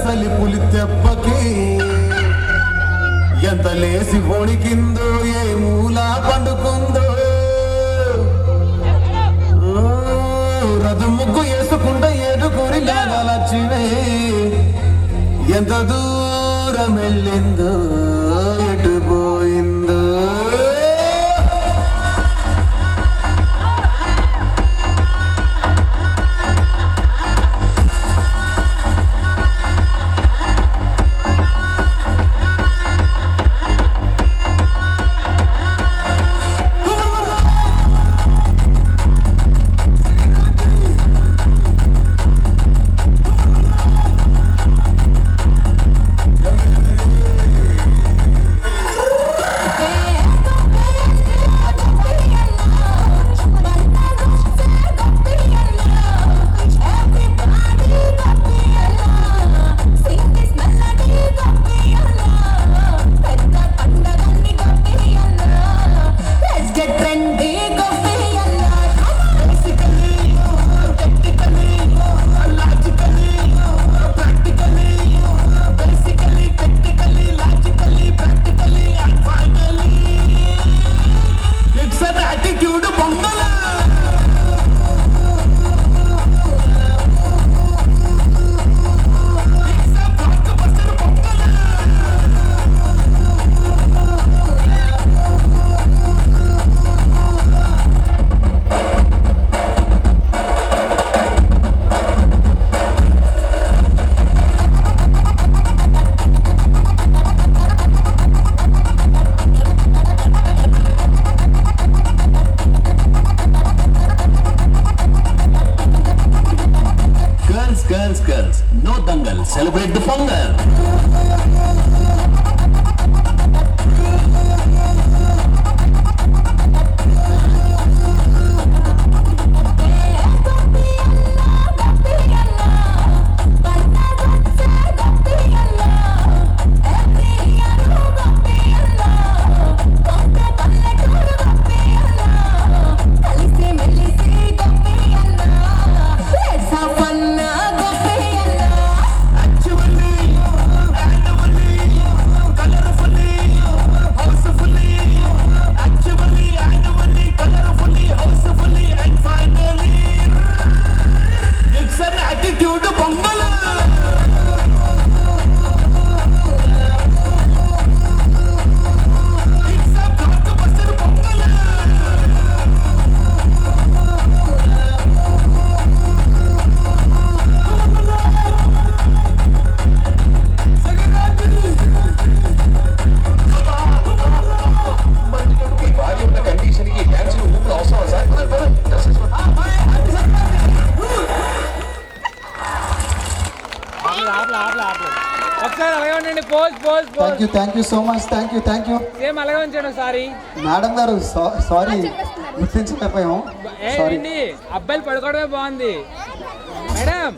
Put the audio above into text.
సలిపులి దెబ్బకి ఎంత లేసి వణికిందో ఏ మూల పండుకుందో రథం ముగ్గు వేసుకుంటే ఏడుగురి లచ్చివే ఎంత దూరం వెళ్ళిందో ఎటు పోయిందో Girls, no dangal, celebrate the Pongal. Thank you so much. Thank you. Same అలాగే ఉంచాను. సారీ మేడం గారు, సారీ గుర్తించలేకపోయాము. అబ్బాయిలు పడుకోవడమే బాగుంది మేడం.